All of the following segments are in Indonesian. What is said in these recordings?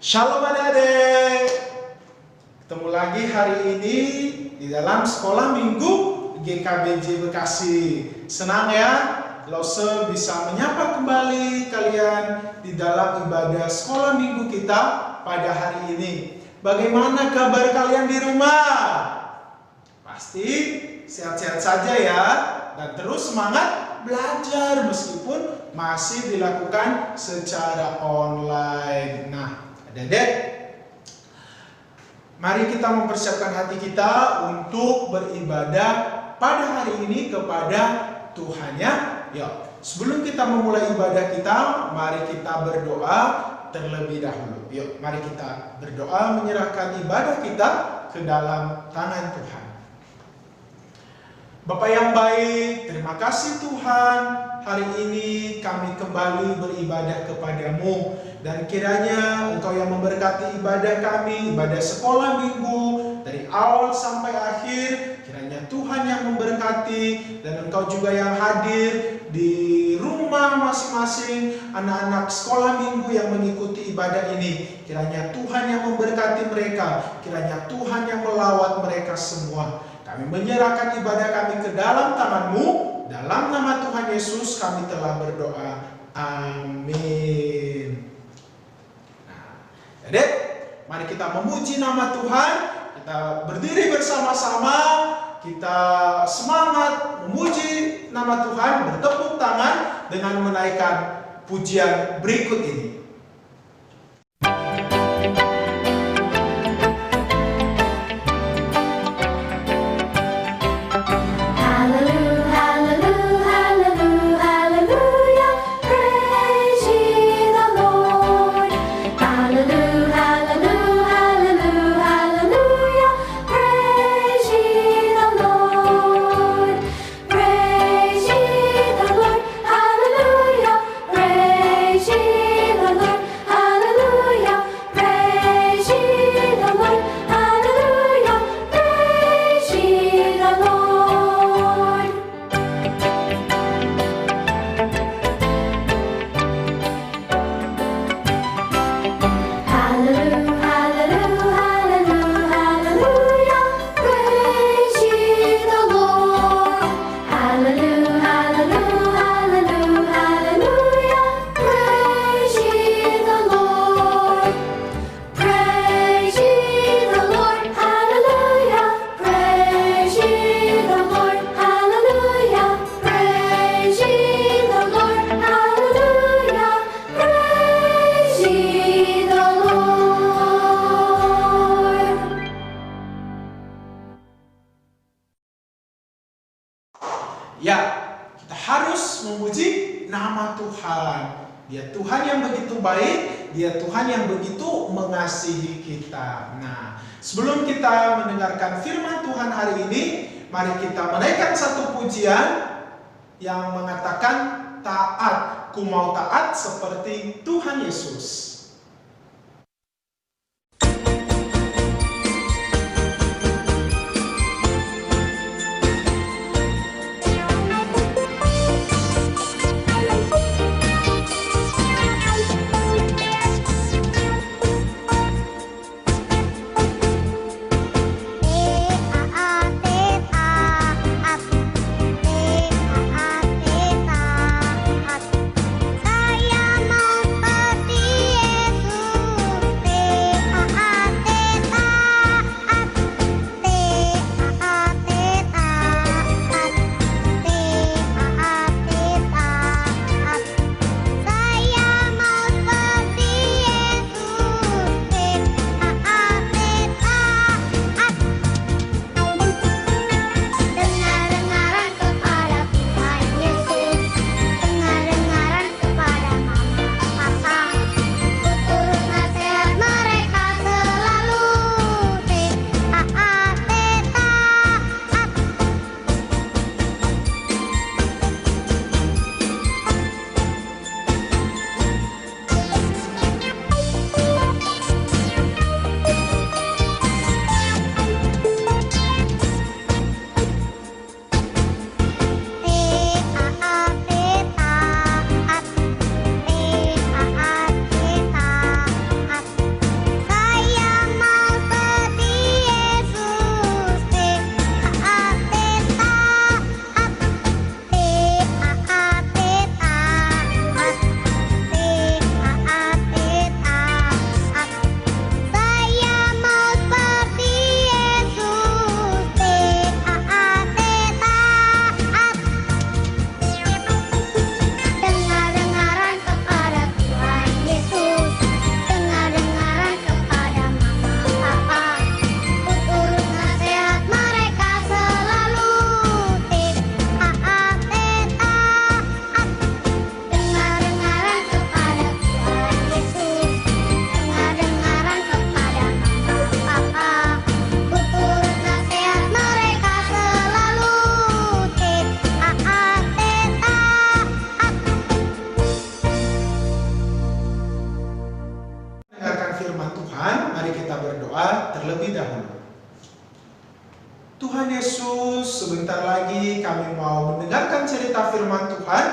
Shalom adik-adik, ketemu lagi hari ini di dalam sekolah minggu GKBJ Bekasi. Senang ya, Lose bisa menyapa kembali kalian di dalam ibadah sekolah minggu kita pada hari ini. Bagaimana kabar kalian di rumah? Pasti sehat-sehat saja ya, dan terus semangat belajar meskipun masih dilakukan secara online. Nah, adik-adik, mari kita mempersiapkan hati kita untuk beribadah pada hari ini kepada Tuhan ya. Yuk, sebelum kita memulai ibadah kita, mari kita berdoa terlebih dahulu. Yuk, mari kita berdoa menyerahkan ibadah kita ke dalam tangan Tuhan. Bapak yang baik, terima kasih Tuhan. Hari ini kami kembali beribadah kepadamu. Dan kiranya Engkau yang memberkati ibadah kami, ibadah sekolah minggu, dari awal sampai akhir. Kiranya Tuhan yang memberkati, dan Engkau juga yang hadir di rumah masing-masing anak-anak sekolah minggu yang mengikuti ibadah ini. Kiranya Tuhan yang memberkati mereka, kiranya Tuhan yang melawat mereka semua. Kami menyerahkan ibadah kami ke dalam tangan-Mu. Dalam nama Tuhan Yesus kami telah berdoa. Amin. Adik, mari kita memuji nama Tuhan. Kita berdiri bersama-sama. Kita semangat memuji nama Tuhan, bertepuk tangan dengan menaikkan pujian berikut ini. Ya, kita harus memuji nama Tuhan. Dia Tuhan yang begitu baik, Dia Tuhan yang begitu mengasihi kita. Nah, sebelum kita mendengarkan firman Tuhan hari ini, mari kita menaikkan satu pujian yang mengatakan taat. Ku mau taat seperti Tuhan Yesus. Saya mau pergi Tuhan, mari kita berdoa terlebih dahulu. Tuhan Yesus, sebentar lagi kami mau mendengarkan cerita firman Tuhan.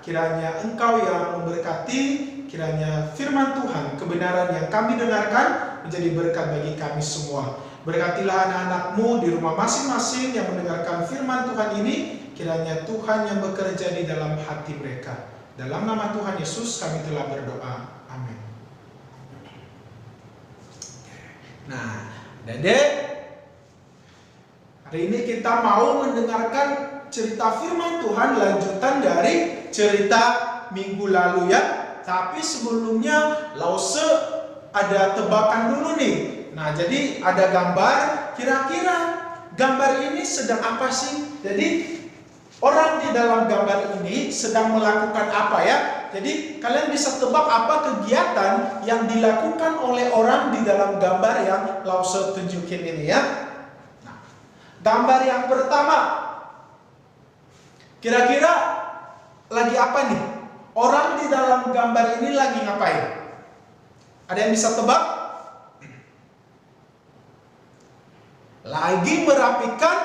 Kiranya Engkau yang memberkati, kiranya firman Tuhan, kebenaran yang kami dengarkan menjadi berkat bagi kami semua. Berkatilah anak-anak-Mu di rumah masing-masing yang mendengarkan firman Tuhan ini. Kiranya Tuhan yang bekerja di dalam hati mereka. Dalam nama Tuhan Yesus kami telah berdoa. Amin. Nah, Dedek, hari ini kita mau mendengarkan cerita firman Tuhan, lanjutan dari cerita minggu lalu ya. Tapi sebelumnya Lause ada tebakan dulu nih. Nah, jadi ada gambar, kira-kira gambar ini sedang apa sih? Jadi orang di dalam gambar ini sedang melakukan apa ya? Jadi kalian bisa tebak apa kegiatan yang dilakukan oleh orang di dalam gambar yang Lause tunjukin ini ya. Nah, gambar yang pertama, kira-kira lagi apa nih? Orang di dalam gambar ini lagi ngapain? Ada yang bisa tebak? Lagi merapikan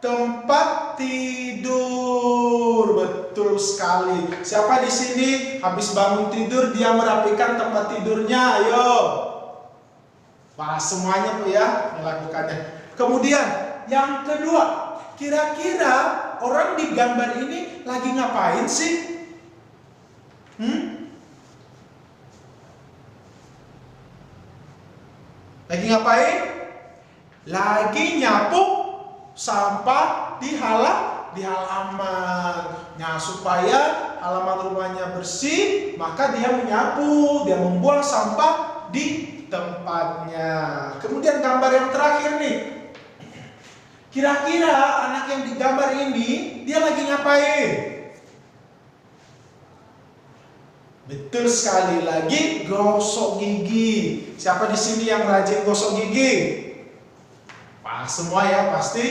tempat tidur. Betul sekali. Siapa di sini habis bangun tidur dia merapikan tempat tidurnya? Ayo. Wah, semuanya tuh ya melakukannya. Kemudian yang kedua, kira-kira orang di gambar ini lagi ngapain sih? Lagi ngapain? Lagi nyapu sampah di halaman. Nah, supaya halaman rumahnya bersih, maka dia menyapu, dia membuang sampah di tempatnya. Kemudian gambar yang terakhir nih. Kira-kira anak yang digambar ini dia lagi ngapain? Betul sekali, lagi gosok gigi. Siapa di sini yang rajin gosok gigi? Wah, semua ya pasti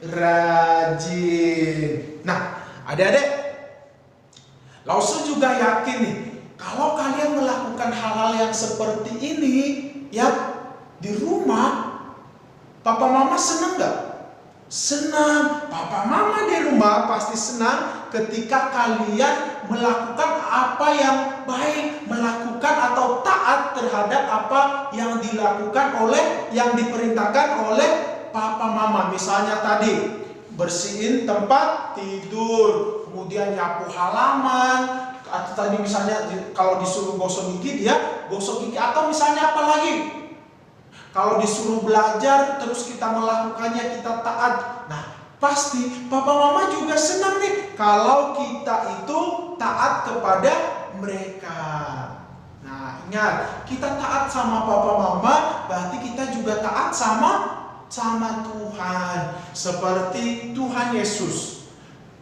rajin. Nah, adik-adik, Lause juga yakin nih, kalau kalian melakukan hal-hal yang seperti ini, ya di rumah, papa mama senang nggak? Senang. Papa mama di rumah pasti senang ketika kalian melakukan apa yang baik, melakukan atau taat terhadap apa yang dilakukan oleh, yang diperintahkan oleh papa mama. Misalnya tadi bersihin tempat tidur, kemudian nyapu halaman, atau tadi misalnya kalau disuruh gosok gigi dia gosok gigi, atau misalnya apa lagi? Kalau disuruh belajar terus kita melakukannya, kita taat. Nah, pasti papa mama juga senang nih kalau kita itu taat kepada mereka. Nah, ingat, kita taat sama papa mama berarti kita juga taat sama Tuhan. Seperti Tuhan Yesus,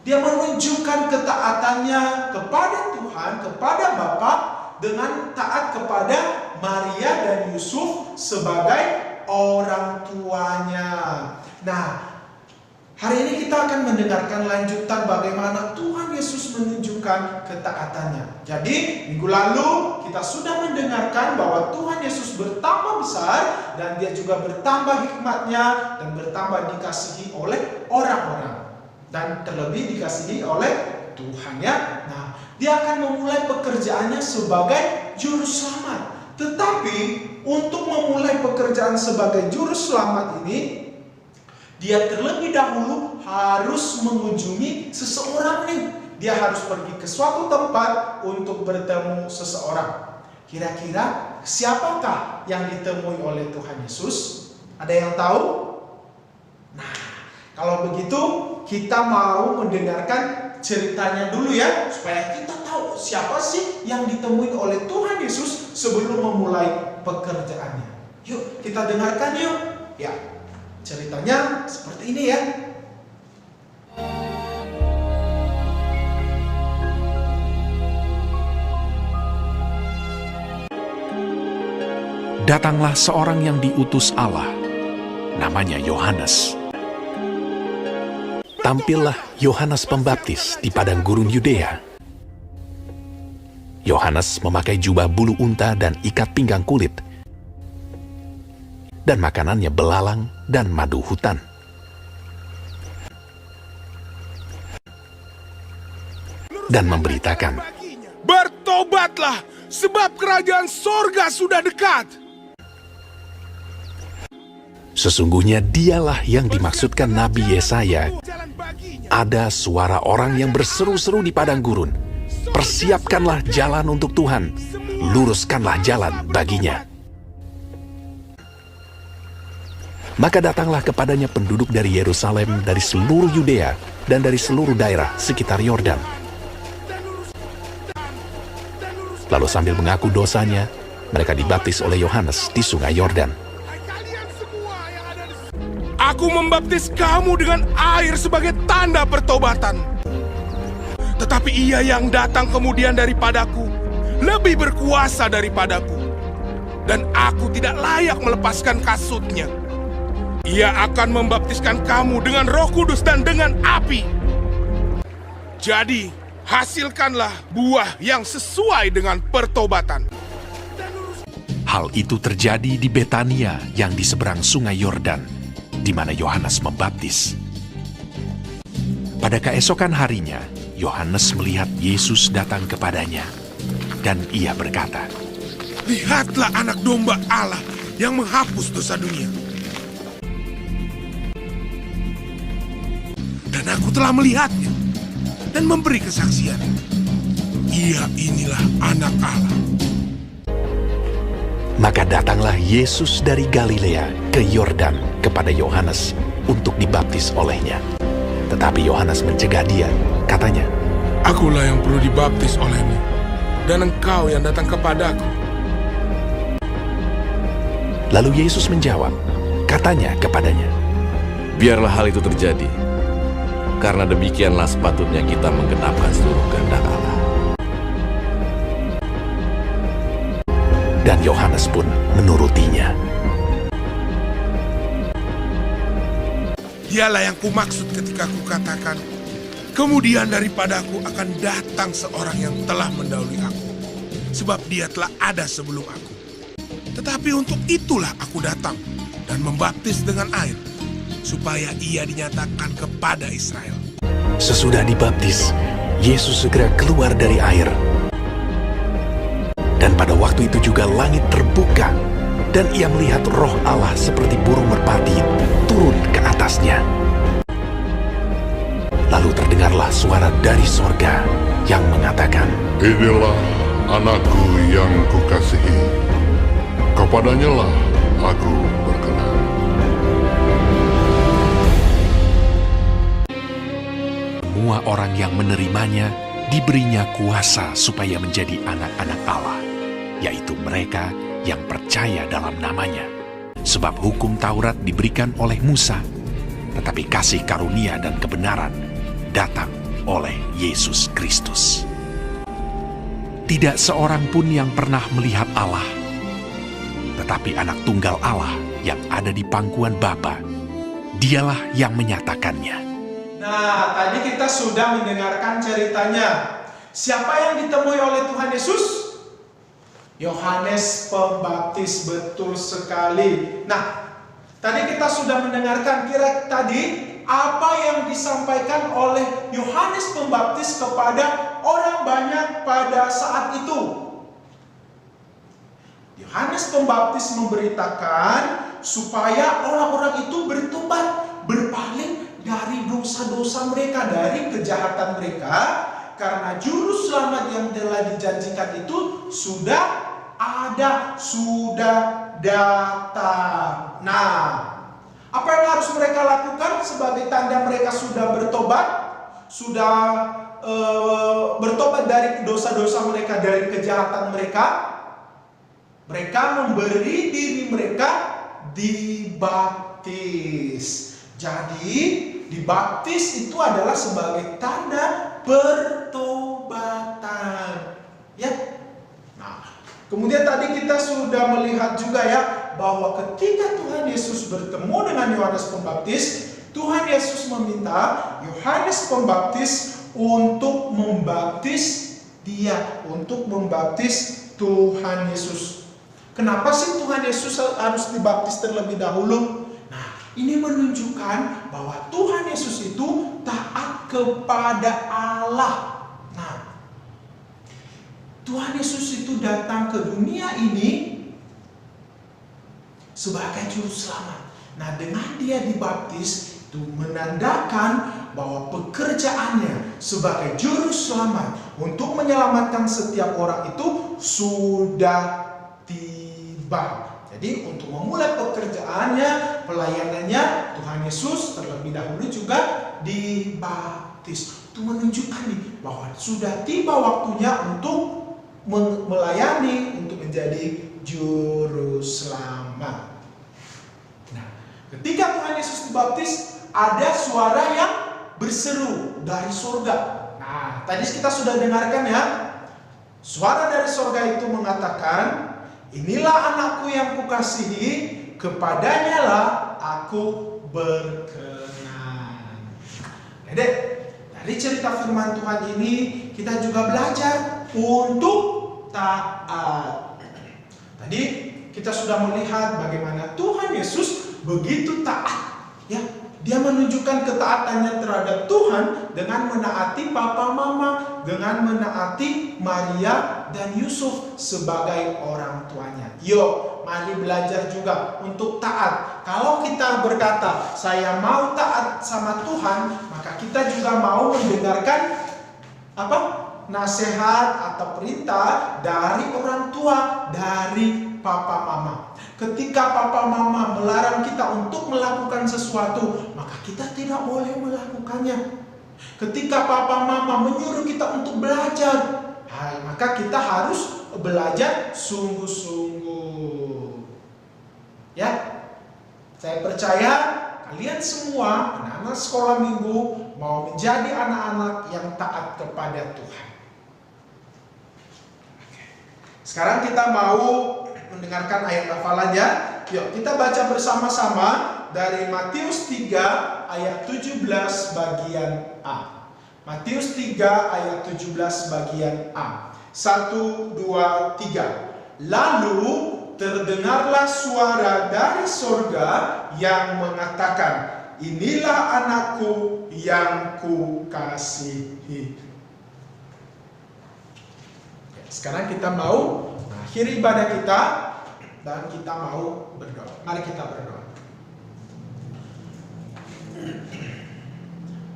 dia menunjukkan ketaatannya kepada Tuhan, kepada Bapa, dengan taat kepada Maria dan Yusuf sebagai orang tuanya. Nah, hari ini kita akan mendengarkan lanjutan bagaimana Tuhan Yesus menunjukkan ketaatannya. Jadi, minggu lalu kita sudah mendengarkan bahwa Tuhan Yesus bertambah besar dan dia juga bertambah hikmatnya dan bertambah dikasihi oleh orang-orang. Dan terlebih dikasihi oleh Tuhan ya. Nah, dia akan memulai pekerjaannya sebagai juru selamat. Tetapi untuk memulai pekerjaan sebagai juru selamat ini, dia terlebih dahulu harus mengunjungi seseorang nih. Dia harus pergi ke suatu tempat untuk bertemu seseorang. Kira-kira siapakah yang ditemui oleh Tuhan Yesus? Ada yang tahu? Nah, kalau begitu kita mau mendengarkan ceritanya dulu ya, supaya kita tahu siapa sih yang ditemui oleh Tuhan Yesus sebelum memulai pekerjaannya. Yuk, kita dengarkan yuk. Ya, ceritanya seperti ini ya. Datanglah seorang yang diutus Allah, namanya Yohanes. Tampillah Yohanes Pembaptis di padang gurun Yudea. Yohanes memakai jubah bulu unta dan ikat pinggang kulit. dan makanannya belalang dan madu hutan. Dan memberitakan, "Bertobatlah, sebab kerajaan sorga sudah dekat." Sesungguhnya dialah yang dimaksudkan Nabi Yesaya. Ada suara orang yang berseru-seru di padang gurun, "Persiapkanlah jalan untuk Tuhan, luruskanlah jalan baginya." Maka datanglah kepadanya penduduk dari Yerusalem, dari seluruh Yudea, dan dari seluruh daerah sekitar Yordan. Lalu sambil mengaku dosanya, mereka dibaptis oleh Yohanes di sungai Yordan. "Aku membaptis kamu dengan air sebagai tanda pertobatan. Tetapi Ia yang datang kemudian daripadaku lebih berkuasa daripadaku, dan aku tidak layak melepaskan kasutnya. Ia akan membaptiskan kamu dengan Roh Kudus dan dengan api. Jadi, hasilkanlah buah yang sesuai dengan pertobatan." Hal itu terjadi di Betania yang di seberang sungai Yordan, di mana Yohanes membaptis. Pada keesokan harinya, Yohanes melihat Yesus datang kepadanya, dan ia berkata, "Lihatlah anak domba Allah yang menghapus dosa dunia. Dan aku telah melihatnya dan memberi kesaksian. Ia inilah anak Allah." Maka datanglah Yesus dari Galilea ke Yordan kepada Yohanes untuk dibaptis olehnya. Tetapi Yohanes mencegah dia, katanya, "Akulah yang perlu dibaptis olehmu, dan engkau yang datang kepadaku." Lalu Yesus menjawab, katanya kepadanya, Biarlah hal itu terjadi, karena demikianlah sepatutnya kita menggenapkan seluruh kehendak Allah. dan Yohanes pun menurutinya. Dialah yang kumaksud ketika kukatakan, kemudian daripadaku akan datang seorang yang telah mendahului aku, sebab dia telah ada sebelum aku. Tetapi untuk itulah aku datang dan membaptis dengan air, supaya ia dinyatakan kepada Israel. Sesudah dibaptis, Yesus segera keluar dari air. Dan pada waktu itu juga langit terbuka, dan ia melihat Roh Allah seperti burung merpati turun ke atasnya. Lalu terdengarlah suara dari sorga yang mengatakan, Inilah anakku yang kukasihi, kepadanya lah aku berkenan. Semua orang yang menerimanya diberinya kuasa supaya menjadi anak-anak Allah, yaitu mereka yang percaya dalam namanya. Sebab hukum Taurat diberikan oleh Musa, tetapi kasih karunia dan kebenaran datang oleh Yesus Kristus. Tidak seorang pun yang pernah melihat Allah, tetapi anak tunggal Allah yang ada di pangkuan Bapa, dialah yang menyatakannya. Nah, tadi kita sudah mendengarkan ceritanya. Siapa yang ditemui oleh Tuhan Yesus? Yohanes Pembaptis, betul sekali. Nah, tadi kita sudah mendengarkan tadi apa yang disampaikan oleh Yohanes Pembaptis kepada orang banyak pada saat itu. Yohanes Pembaptis memberitakan supaya orang-orang itu bertobat, berpaling dari dosa-dosa mereka, dari kejahatan mereka, karena juru selamat yang telah dijanjikan itu sudah ada, sudah datang. Nah, apa yang harus mereka lakukan sebagai tanda mereka sudah bertobat, sudah bertobat dari dosa-dosa mereka, dari kejahatan mereka? Mereka memberi diri mereka dibaptis. Jadi dibaptis itu adalah sebagai tanda pertobatan. Ya. Nah, kemudian tadi kita sudah melihat juga ya bahwa ketika Tuhan Yesus bertemu dengan Yohanes Pembaptis, Tuhan Yesus meminta Yohanes Pembaptis untuk membaptis dia, untuk membaptis Tuhan Yesus. Kenapa sih Tuhan Yesus harus dibaptis terlebih dahulu? Nah, ini menunjukkan bahwa Tuhan Yesus itu taat kepada Allah. Nah, Tuhan Yesus itu datang ke dunia ini sebagai juru selamat. Nah, dengan dia dibaptis itu menandakan bahwa pekerjaannya sebagai juru selamat untuk menyelamatkan setiap orang itu sudah tiba. Jadi untuk memulai pekerjaannya, pelayanannya, Tuhan Yesus terlebih dahulu juga dibaptis. Itu menunjukkan nih bahwa sudah tiba waktunya untuk melayani, untuk menjadi juru selamat. Nah, ketika Tuhan Yesus dibaptis, ada suara yang berseru dari surga. Nah, tadi kita sudah dengarkan ya. Suara dari surga itu mengatakan, inilah anakku yang kukasihi, kepadanya lah aku berkenan. Jadi, dari cerita firman Tuhan ini, kita juga belajar untuk taat. Tadi kita sudah melihat bagaimana Tuhan Yesus begitu taat, ya. Dia menunjukkan ketaatannya terhadap Tuhan dengan menaati papa mama, dengan menaati Maria dan Yusuf sebagai orang tuanya. Yuk, mari belajar juga untuk taat. Kalau kita berkata, saya mau taat sama Tuhan, maka kita juga mau mendengarkan nasihat atau perintah dari orang tua, dari papa mama. Ketika papa mama melarang kita untuk melakukan sesuatu, maka kita tidak boleh melakukannya. Ketika papa mama menyuruh kita untuk belajar, maka kita harus belajar sungguh-sungguh. Ya, saya percaya kalian semua anak-anak sekolah minggu mau menjadi anak-anak yang taat kepada Tuhan. Sekarang kita mau mendengarkan ayat hafalannya. Yuk kita baca bersama-sama dari Matius 3 ayat 17 bagian A. Matius 3 ayat 17 bagian A. 1, 2, 3. Lalu terdengarlah suara dari surga yang mengatakan, inilah anakku yang kukasihi. Sekarang kita mau mengakhiri ibadah kita dan kita mau berdoa. Mari kita berdoa.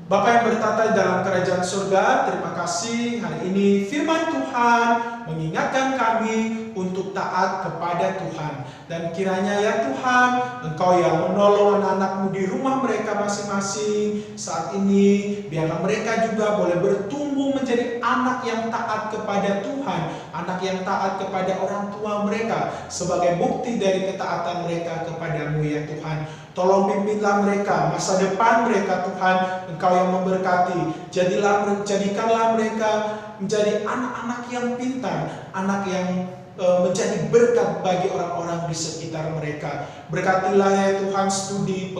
Bapa yang bertata dalam kerajaan surga, terima kasih hari ini firman Tuhan mengingatkan kami untuk taat kepada Tuhan. Dan kiranya ya Tuhan, Engkau yang menolong anak-anak-Mu di rumah mereka masing-masing saat ini, biarlah mereka juga boleh bertumbuh menjadi anak yang taat kepada Tuhan, anak yang taat kepada orang tua mereka, sebagai bukti dari ketaatan mereka kepada-Mu ya Tuhan. Tolong pimpinlah mereka, masa depan mereka Tuhan, Engkau yang memberkati. Jadikanlah mereka menjadi anak-anak yang pintar, anak yang menjadi berkat bagi orang-orang di sekitar mereka. Berkatilah ya Tuhan studi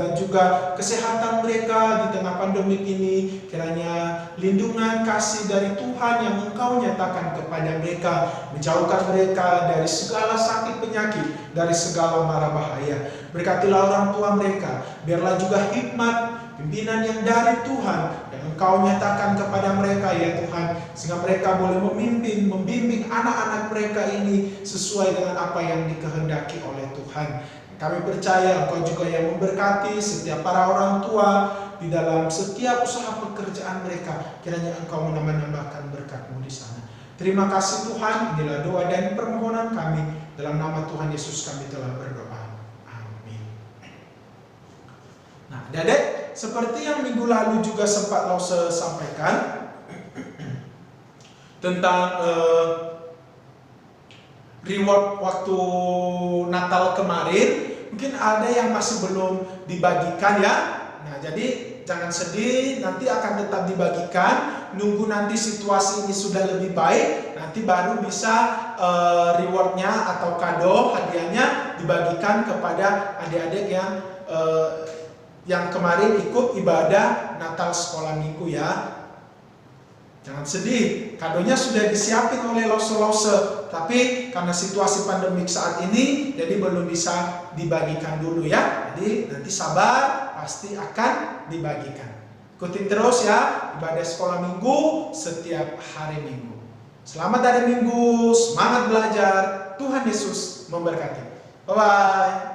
dan juga kesehatan mereka di tengah pandemik ini. Kiranya lindungan kasih dari Tuhan yang Engkau nyatakan kepada mereka, menjauhkan mereka dari segala sakit penyakit, dari segala mara bahaya. Berkatilah orang tua mereka, biarlah juga hikmat pimpinan yang dari Tuhan yang Engkau nyatakan kepada mereka ya Tuhan, sehingga mereka boleh membimbing anak-anak mereka ini sesuai dengan apa yang dikehendaki oleh Tuhan. Kami percaya Engkau juga yang memberkati setiap para orang tua di dalam setiap usaha pekerjaan mereka. Kiranya Engkau menambah-nambahkan berkat-Mu di sana. Terima kasih Tuhan, inilah doa dan permohonan kami. Dalam nama Tuhan Yesus kami telah berdoa. Amin. Nah, Adik, seperti yang minggu lalu juga sempat Lause sampaikan tentang reward waktu Natal kemarin, mungkin ada yang masih belum dibagikan ya. Nah, jadi jangan sedih, nanti akan tetap dibagikan. Nunggu nanti situasi ini sudah lebih baik, nanti baru bisa rewardnya atau kado hadiahnya dibagikan kepada adik-adik yang kemarin ikut ibadah Natal sekolah minggu ya. Jangan sedih, kadonya sudah disiapin oleh Lause-Lause. tapi karena situasi pandemik saat ini, jadi belum bisa dibagikan dulu ya. Jadi nanti sabar, pasti akan dibagikan. Ikutin terus ya ibadah sekolah minggu setiap hari Minggu. Selamat hari Minggu, semangat belajar. Tuhan Yesus memberkati. Bye-bye.